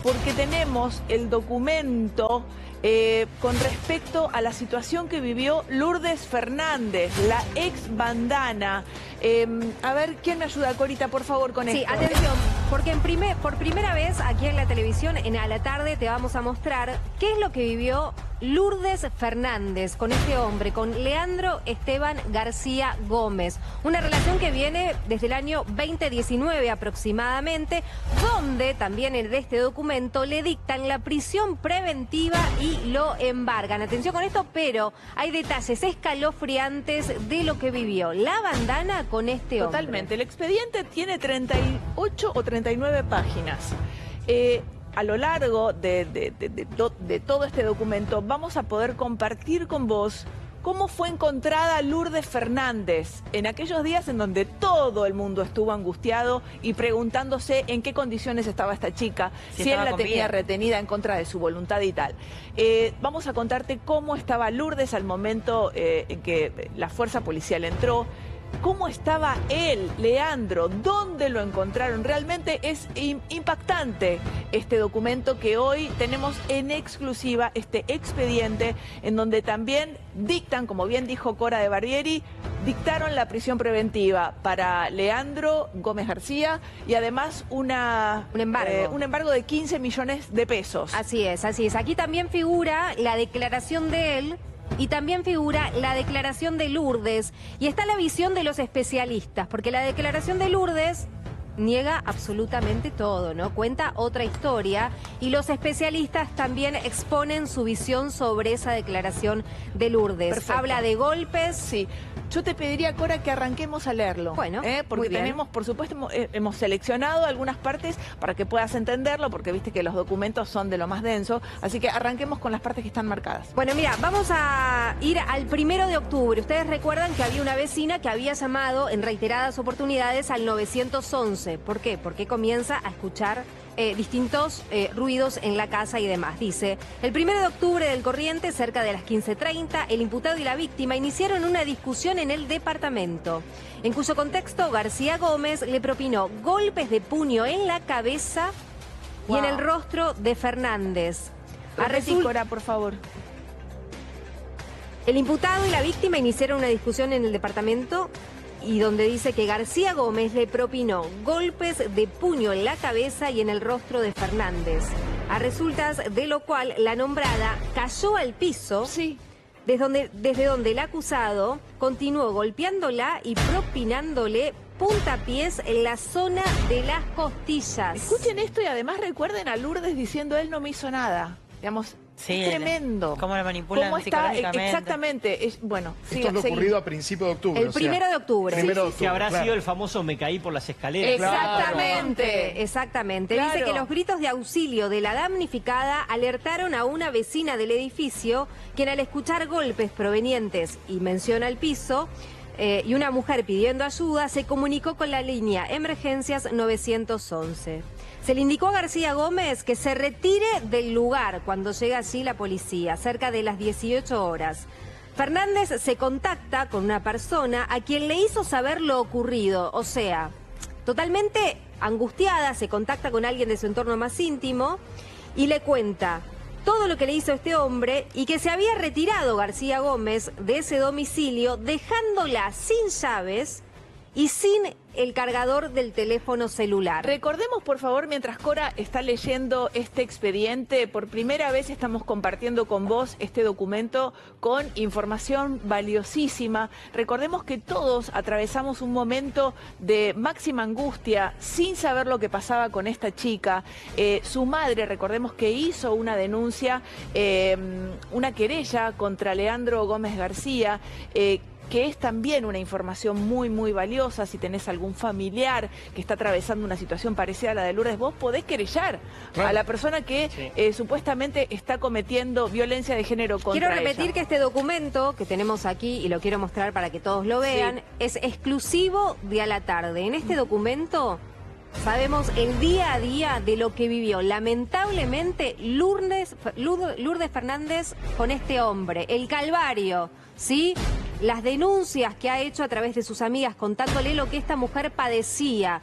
Porque tenemos el documento con respecto a la situación que vivió Lourdes Fernández, la ex bandana. A ver, ¿quién me ayuda, Corita, por favor, con esto? Sí, atención, porque por primera vez aquí en la televisión, a la tarde, te vamos a mostrar qué es lo que vivió Lourdes Fernández con este hombre, con Leandro Esteban García Gómez. Una relación que viene desde el año 2019 aproximadamente, donde también en este documento le dictan la prisión preventiva y lo embargan. Atención con esto, pero hay detalles escalofriantes de lo que vivió la bandana con este hombre. Totalmente. El expediente tiene 38 o 39 páginas. A lo largo de todo este documento vamos a poder compartir con vos cómo fue encontrada Lourdes Fernández en aquellos días en donde todo el mundo estuvo angustiado y preguntándose en qué condiciones estaba esta chica, si él la tenía retenida en contra de su voluntad y tal. Vamos a contarte cómo estaba Lourdes al momento en que la fuerza policial entró. ¿Cómo estaba él, Leandro? ¿Dónde lo encontraron? Realmente es impactante este documento que hoy tenemos en exclusiva, este expediente, en donde también dictan, como bien dijo Cora de Barbieri, dictaron la prisión preventiva para Leandro Gómez García y además un embargo de 15 millones de pesos. Así es, así es. Aquí también figura la declaración de él. Y también figura la declaración de Lourdes. Y está la visión de los especialistas, porque la declaración de Lourdes niega absolutamente todo, ¿no? Cuenta otra historia y los especialistas también exponen su visión sobre esa declaración de Lourdes. Perfecto. Habla de golpes. Sí. Yo te pediría, Cora, que arranquemos a leerlo. Bueno, porque tenemos, por supuesto, hemos seleccionado algunas partes para que puedas entenderlo, porque viste que los documentos son de lo más denso. Así que arranquemos con las partes que están marcadas. Bueno, mira, vamos a ir al 1 de octubre. Ustedes recuerdan que había una vecina que había llamado en reiteradas oportunidades al 911. ¿Por qué? Porque comienza a escuchar distintos ruidos en la casa y demás. Dice, el 1 de octubre del corriente, cerca de las 15:30, el imputado y la víctima iniciaron una discusión en el departamento, en cuyo contexto García Gómez le propinó golpes de puño en la cabeza y en el rostro de Fernández. Cora, por favor. El imputado y la víctima iniciaron una discusión en el departamento y donde dice que García Gómez le propinó golpes de puño en la cabeza y en el rostro de Fernández. A resultas de lo cual la nombrada cayó al piso, sí, desde donde el acusado continuó golpeándola y propinándole puntapiés en la zona de las costillas. Escuchen esto y además recuerden a Lourdes diciendo, él no me hizo nada. Digamos, sí, es tremendo. ¿Cómo lo manipulan psicológicamente? Exactamente. Bueno, esto es lo ocurrido a principios de octubre. El 1 de octubre. Que habrá sido el famoso me caí por las escaleras. Exactamente, exactamente. Claro. Dice que los gritos de auxilio de la damnificada alertaron a una vecina del edificio, quien al escuchar golpes provenientes, y menciona el piso, y una mujer pidiendo ayuda, se comunicó con la línea Emergencias 911. Se le indicó a García Gómez que se retire del lugar cuando llega allí la policía, cerca de las 18 horas. Fernández se contacta con una persona a quien le hizo saber lo ocurrido, o sea, totalmente angustiada, se contacta con alguien de su entorno más íntimo y le cuenta todo lo que le hizo este hombre y que se había retirado García Gómez de ese domicilio dejándola sin llaves y sin el cargador del teléfono celular. Recordemos, por favor, mientras Cora está leyendo este expediente, por primera vez estamos compartiendo con vos este documento con información valiosísima. Recordemos que todos atravesamos un momento de máxima angustia sin saber lo que pasaba con esta chica. Su madre, recordemos que hizo una denuncia, una querella contra Leandro Gómez García, que es también una información muy, muy valiosa. Si tenés algún familiar que está atravesando una situación parecida a la de Lourdes, vos podés querellar a la persona que supuestamente está cometiendo violencia de género contra ella. Quiero repetir que este documento que tenemos aquí, y lo quiero mostrar para que todos lo vean, es exclusivo de A la Tarde. En este documento sabemos el día a día de lo que vivió lamentablemente Lourdes Fernández con este hombre, el calvario, ¿sí? Las denuncias que ha hecho a través de sus amigas contándole lo que esta mujer padecía.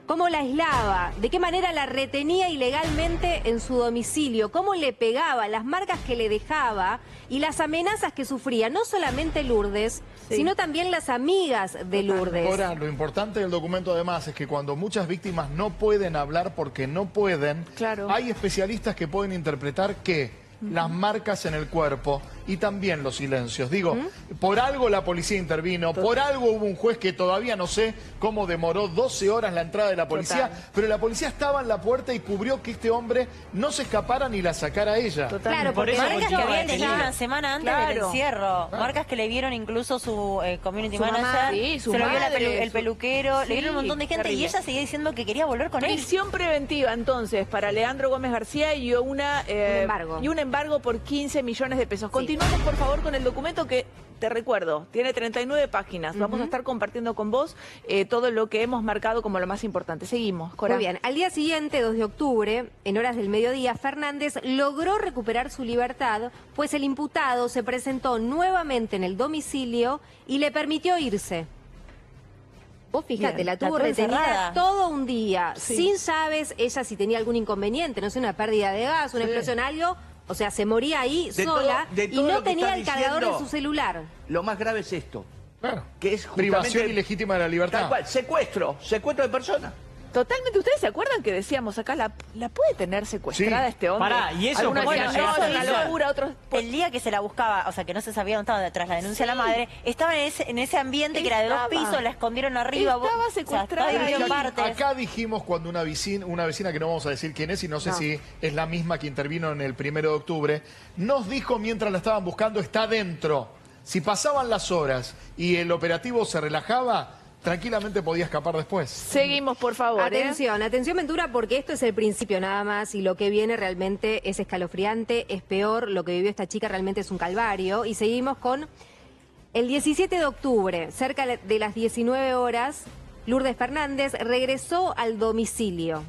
cómo la aislaba, de qué manera la retenía ilegalmente en su domicilio, cómo le pegaba, las marcas que le dejaba y las amenazas que sufría, no solamente Lourdes, sino también las amigas de Lourdes. Ahora, lo importante del documento además es que cuando muchas víctimas no pueden hablar porque no pueden, hay especialistas que pueden interpretar que las marcas en el cuerpo y también los silencios. Digo, por algo la policía intervino, por algo hubo un juez que todavía no sé cómo demoró 12 horas la entrada de la policía, pero la policía estaba en la puerta y cubrió que este hombre no se escapara ni la sacara a ella. Claro, Por eso marcas que habían tenido tenido una semana antes del encierro. Marcas que le vieron incluso su community manager, su se lo vio madre, el peluquero, le vieron un montón de gente y ella seguía diciendo que quería volver con él. Prisión preventiva entonces para Leandro Gómez García y un embargo por 15 millones de pesos. Continuamos por favor con el documento que, te recuerdo, tiene 39 páginas. Vamos a estar compartiendo con vos todo lo que hemos marcado como lo más importante. Seguimos, Cora. Muy bien. Al día siguiente, 2 de octubre, en horas del mediodía, Fernández logró recuperar su libertad, pues el imputado se presentó nuevamente en el domicilio y le permitió irse. Vos fíjate, Bien, la tuvo la retenida encerrada. todo un día, sin llaves, ella si tenía algún inconveniente, no sé, una pérdida de gas, una explosión, algo. O sea, se moría ahí sola y no tenía el cargador de su celular. Lo más grave es esto. Claro. Que es Privación ilegítima de la libertad. Tal cual, secuestro de persona. Totalmente. ¿Ustedes se acuerdan que decíamos acá, la puede tener secuestrada este hombre? Pará, y eso Algunos porque decían, ayer no, es una hizo- locura, otros... El día que se la buscaba, o sea, que no se sabía dónde estaba tras la denuncia de la madre, estaba en ese ambiente que era de 2 pisos, la escondieron arriba. Estaba secuestrada estaba dividido en ahí. partes. Acá dijimos cuando una vecina que no vamos a decir quién es y no sé si es la misma que intervino en el 1 de octubre, nos dijo mientras la estaban buscando, está dentro. Si pasaban las horas y el operativo se relajaba, tranquilamente podía escapar después. Seguimos, por favor. Atención Ventura, porque esto es el principio nada más y lo que viene realmente es escalofriante, es peor, lo que vivió esta chica realmente es un calvario. Y seguimos con el 17 de octubre, cerca de las 19 horas, Lourdes Fernández regresó al domicilio.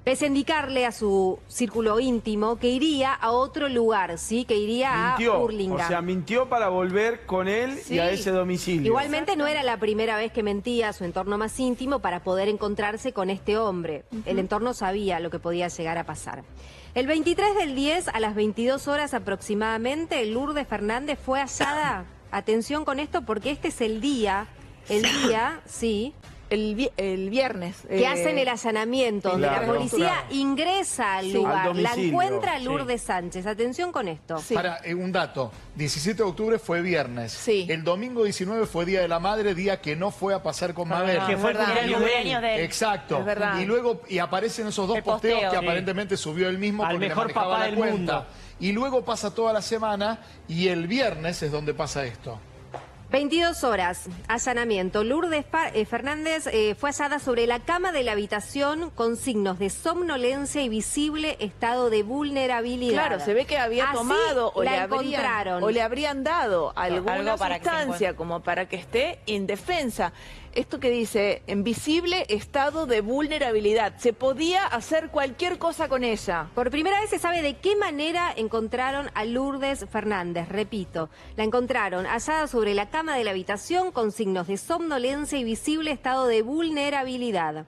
Pese a indicarle a su círculo íntimo que iría a otro lugar, ¿sí? Que iría a Hurlingham. O sea, mintió para volver con él y a ese domicilio. Igualmente no era la primera vez que mentía a su entorno más íntimo para poder encontrarse con este hombre. El entorno sabía lo que podía llegar a pasar. El 23 del 10 a las 22 horas aproximadamente, Lourdes Fernández fue hallada. Atención con esto porque este es el día, sí, El viernes. que hacen el allanamiento, donde la claro, policía ingresa al lugar, Al la domicilio, encuentra Lourdes Sánchez. Atención con esto. Para un dato, 17 de octubre fue viernes. Sí. El domingo 19 fue Día de la Madre, día que no fue a pasar con Mabel. que fue el verdad. Era el cumpleaños de él. cumpleaños de él. Exacto. Es verdad. Y luego aparecen esos dos El posteos posteo. que Sí. aparentemente subió él mismo Al porque mejor le manejaba papá la del cuenta. mundo. Y luego pasa toda la semana y el viernes es donde pasa esto. 22 horas, allanamiento. Lourdes Fernández fue hallada sobre la cama de la habitación con signos de somnolencia y visible estado de vulnerabilidad. Claro, se ve que había Así tomado o la encontraron. le habrían dado alguna Algo para que se sustancia encuentre. como para que esté indefensa. Esto que dice, en visible estado de vulnerabilidad. Se podía hacer cualquier cosa con ella. Por primera vez se sabe de qué manera encontraron a Lourdes Fernández. Repito, la encontraron hallada sobre la cama de la habitación con signos de somnolencia y visible estado de vulnerabilidad.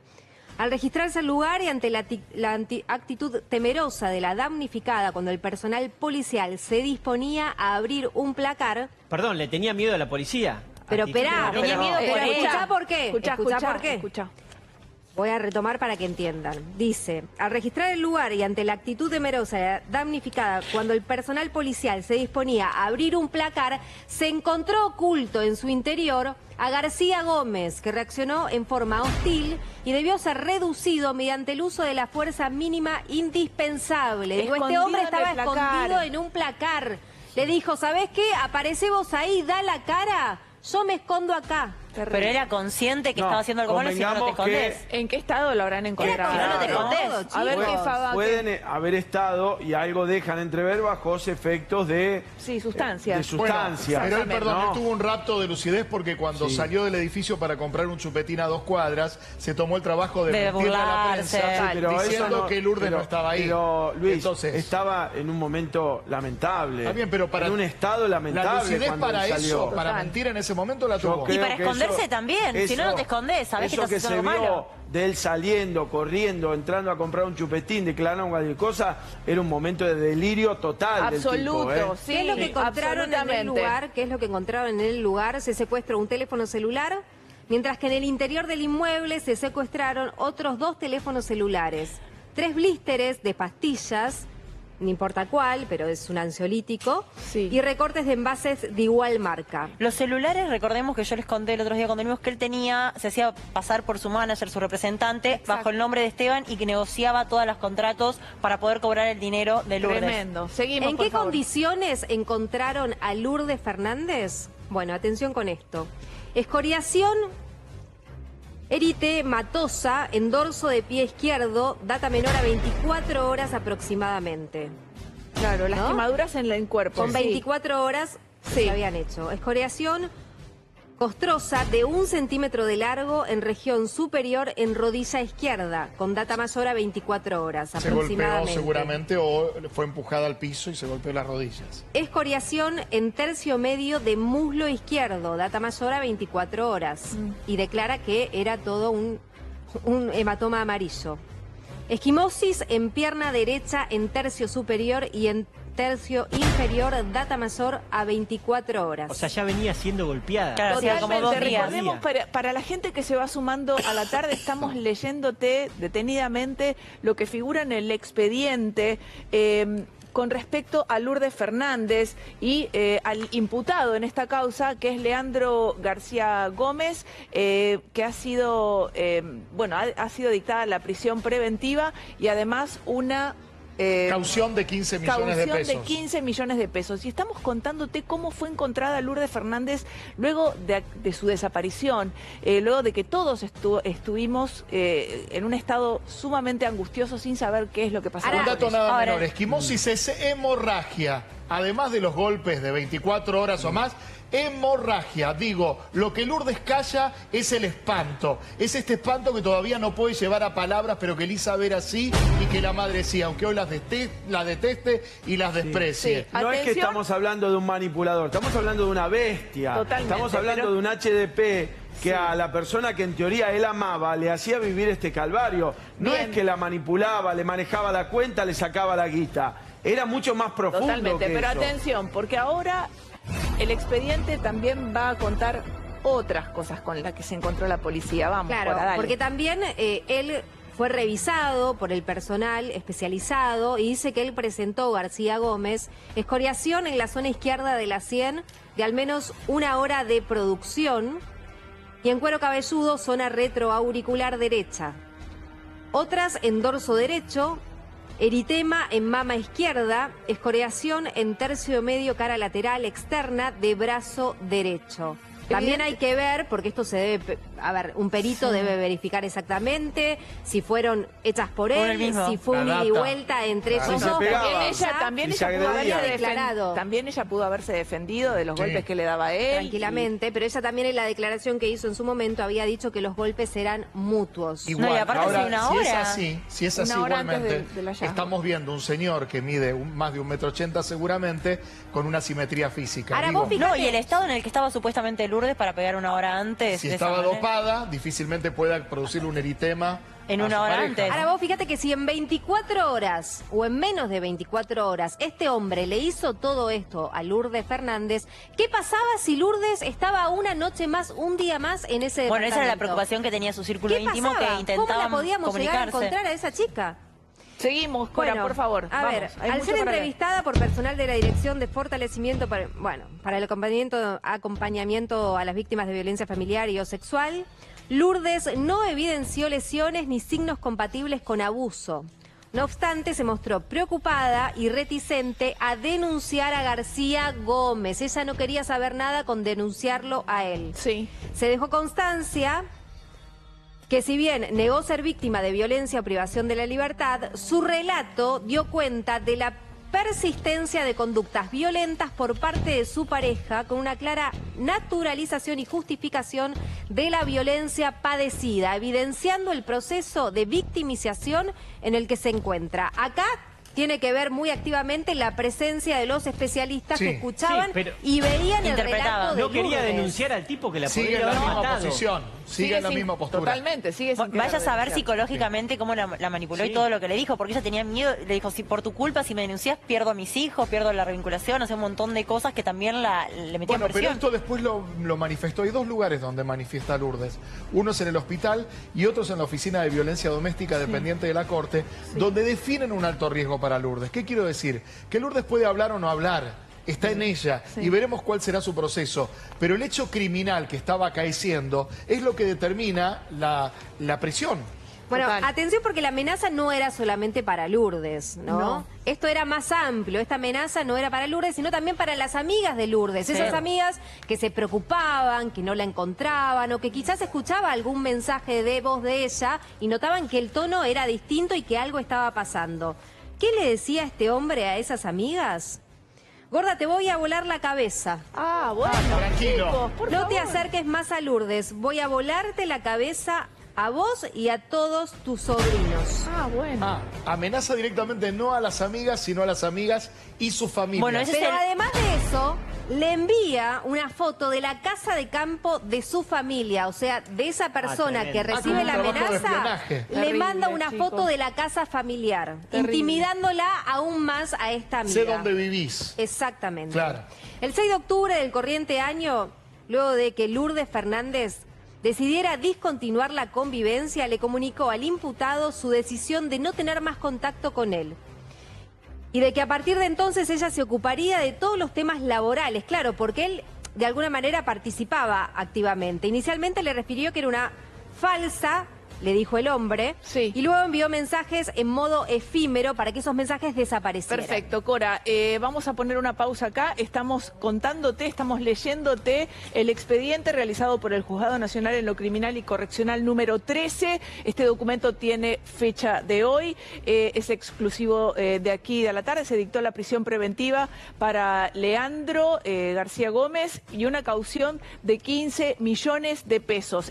Al registrarse el lugar y ante la actitud temerosa de la damnificada cuando el personal policial se disponía a abrir un placar... Perdón, le tenía miedo a la policía. Pero esperá, Tenía miedo por él. escuchá por qué. Escuchá por qué. Escuchá. Voy a retomar para que entiendan. Dice, al registrar el lugar y ante la actitud temerosa de la damnificada, cuando el personal policial se disponía a abrir un placar, se encontró oculto en su interior a García Gómez, que reaccionó en forma hostil y debió ser reducido mediante el uso de la fuerza mínima indispensable. Digo, este Escondido hombre en estaba el placar. escondido en un placar. Le dijo, ¿sabés qué? Aparece vos ahí, da la cara, yo me escondo acá. Pero era consciente que No, estaba haciendo algo malo si no te convengamos que- escondes. ¿En qué estado lo habrán encontrado? Si no, no te Claro. escondes. A ver qué Chicos, Faba. Pueden haber estado y algo dejan entrever bajo efectos de Sí, sustancias. de sustancias. Pero él, perdón, ¿no? él tuvo un rapto de lucidez porque cuando Sí. salió del edificio para comprar un chupetín a 2 cuadras, se tomó el trabajo de De mentirle a la burlarse. prensa Pero eso diciendo no- que Lourdes pero- no estaba ahí. Pero, Luis, Entonces, estaba en un momento lamentable. Está bien, pero para en un estado lamentable la lucidez cuando para él salió. eso, para Total. mentir en ese momento la Yo tuvo. creo Y para que esconder esconderse también, si no, no te escondes, sabés que eso estás que haciendo se algo vio malo. de él saliendo, corriendo, entrando a comprar un chupetín, declarando cualquier cosa, era un momento de delirio total Absoluto, del tipo, sí. ¿Qué es lo que encontraron en el absolutamente. lugar? ¿Qué es lo que encontraron en el lugar? Se secuestró un teléfono celular, mientras que en el interior del inmueble se secuestraron otros 2 teléfonos celulares, 3 blísteres de pastillas, no importa cuál, pero es un ansiolítico, Sí. y recortes de envases de igual marca. Los celulares, recordemos que yo les conté el otro día cuando vimos que él se hacía pasar por su manager, su representante, bajo el nombre de Esteban y que negociaba todos los contratos para poder cobrar el dinero de Lourdes. Tremendo. Seguimos, ¿En por qué favor. condiciones encontraron a Lourdes Fernández? Bueno, atención con esto. Escoriación eritematosa en dorso de pie izquierdo, data menor a 24 horas aproximadamente. Claro, las ¿no? quemaduras en el cuerpo. Con sí. 24 horas Sí. se habían hecho. Escoriación costrosa de 1 centímetro de largo en región superior en rodilla izquierda, con data mayor a 24 horas Se golpeó aproximadamente. seguramente o fue empujada al piso y se golpeó las rodillas. Escoriación en tercio medio de muslo izquierdo, data mayor a 24 horas. Y declara que era todo un hematoma amarillo. Esquimosis en pierna derecha en tercio superior y en tercio inferior, data mayor a 24 horas. O sea, ya venía siendo golpeada. Claro, hacía como 2 Totalmente. días. Recordemos, para la gente que se va sumando a la tarde, estamos leyéndote detenidamente lo que figura en el expediente con respecto a Lourdes Fernández y al imputado en esta causa, que es Leandro García Gómez, que ha sido, ha sido dictada la prisión preventiva y además una... Caución de 15 millones de caución pesos. de 15 millones de pesos. Y estamos contándote cómo fue encontrada Lourdes Fernández luego de su desaparición, luego de que todos estuvimos en un estado sumamente angustioso sin saber qué es lo que pasaba. Un dato nada Ahora- menor, esquimosis es hemorragia, además de los golpes de 24 horas o más, hemorragia. Digo, lo que Lourdes calla es el espanto, es este espanto que todavía no puede llevar a palabras, pero que Elisa ver así y que la madre sí, aunque hoy las deteste y las desprecie. Sí. No es que Atención. estamos hablando de un manipulador, estamos hablando de una bestia. Totalmente, Estamos hablando pero- de un HDP que a la persona que en teoría él amaba le hacía vivir este calvario. No Bien. es que la manipulaba, le manejaba la cuenta, le sacaba la guita. Era mucho más profundo Totalmente, que pero eso. atención, porque ahora el expediente también va a contar otras cosas con las que se encontró la policía. Vamos, Claro, Cora, dale. porque también él fue revisado por el personal especializado y dice que él presentó, García Gómez, escoriación en la zona izquierda de la sien de al menos 1 hora de producción y en cuero cabelludo, zona retroauricular derecha. Otras en dorso derecho, eritema en mama izquierda, escoriación en tercio medio cara lateral externa de brazo derecho. También hay que ver, porque esto se debe, un perito debe verificar exactamente si fueron hechas por Por él, el mismo. si fue un La ida y data. vuelta entre Claro. esos Si se dos. pegaba. También Y se ella pudo agredía. haberse Declarado. también ella pudo haberse defendido de los Sí. golpes que le daba a él. Tranquilamente, pero ella también en la declaración que hizo en su momento había dicho que los golpes eran mutuos. Igual, No, y aparte ahora, hace una si es hora. si es así Una hora antes igualmente, del hallazgo. estamos viendo un señor que mide más de 1,80 m seguramente, con una simetría física. Ahora Digo, vos fíjate- No, y el estado en el que estaba supuestamente Lourdes para pegar 1 hora antes. si de esa estaba manera. dopada, difícilmente pueda producir un eritema En a una su hora pareja. antes. Ahora vos fíjate que si en 24 horas o en menos de 24 horas este hombre le hizo todo esto a Lourdes Fernández, ¿qué pasaba si Lourdes estaba una noche más, un día más en ese Bueno, esa era la departamento? preocupación que tenía su círculo ¿Qué íntimo, pasaba? que intentaban ¿Cómo la podíamos llegar a comunicarse. encontrar a esa chica? Seguimos, Cora, Bueno, por favor. A vamos, ver, hay al mucho ser para ver. entrevistada por personal de la Dirección de Fortalecimiento para el acompañamiento a las víctimas de violencia familiar y o sexual, Lourdes no evidenció lesiones ni signos compatibles con abuso. No obstante, se mostró preocupada y reticente a denunciar a García Gómez. Ella no quería saber nada con denunciarlo a él. Sí. Se dejó constancia que si bien negó ser víctima de violencia o privación de la libertad, su relato dio cuenta de la persistencia de conductas violentas por parte de su pareja, con una clara naturalización y justificación de la violencia padecida, evidenciando el proceso de victimización en el que se encuentra. Acá tiene que ver muy activamente la presencia de los especialistas Sí, que escuchaban sí, pero y veían el relato de no quería Lourdes. denunciar al tipo que la Sigue podría en la haber misma matado. posición, sigue en la sin- misma postura. Totalmente, sigue sin Vaya a querer saber denunciar. psicológicamente cómo la manipuló y Sí. todo lo que le dijo, porque ella tenía miedo, le dijo, si por tu culpa, si me denuncias, pierdo a mis hijos, pierdo la revinculación, o sea, un montón de cosas que también le metían Bueno, pero presión. esto después lo manifestó. Hay dos lugares donde manifiesta Lourdes. Uno es en el hospital y otro es en la oficina de violencia doméstica dependiente de la Corte, donde definen un alto riesgo para Lourdes. ¿Qué quiero decir? Que Lourdes puede hablar o no hablar. Está en ella y veremos cuál será su proceso. Pero el hecho criminal que estaba acaeciendo es lo que determina la prisión. Bueno, Total. atención porque la amenaza no era solamente para Lourdes, ¿no? No. Esto era más amplio, esta amenaza no era para Lourdes, sino también para las amigas de Lourdes, esas amigas que se preocupaban, que no la encontraban o que quizás escuchaba algún mensaje de voz de ella y notaban que el tono era distinto y que algo estaba pasando. ¿Qué le decía este hombre a esas amigas? Gorda, te voy a volar la cabeza. Ah, bueno, tranquilo. chicos, por No te favor. acerques más a Lourdes, voy a volarte la cabeza a vos y a todos tus sobrinos. Ah, bueno. Amenaza directamente no a las amigas, sino a las amigas y su familia. Bueno, ese Pero es el- además de eso, le envía una foto de la casa de campo de su familia, o sea, de esa persona tremendo. que recibe como la un trabajo de amenaza, espionaje. le Terrible, manda una chicos. foto de la casa familiar, Terrible. intimidándola aún más a esta amiga. Sé dónde vivís. Exactamente. Claro. El 6 de octubre del corriente año, luego de que Lourdes Fernández decidiera discontinuar la convivencia, le comunicó al imputado su decisión de no tener más contacto con él. Y de que a partir de entonces ella se ocuparía de todos los temas laborales, claro, porque él de alguna manera participaba activamente. Inicialmente le refirió que era una falsa, le dijo el hombre, Sí. y luego envió mensajes en modo efímero para que esos mensajes desaparecieran. Perfecto, Cora. Vamos a poner una pausa acá. Estamos contándote, estamos leyéndote el expediente realizado por el Juzgado Nacional en lo Criminal y Correccional número 13. Este documento tiene fecha de hoy, es exclusivo de aquí de la tarde. Se dictó la prisión preventiva para Leandro García Gómez y una caución de 15 millones de pesos.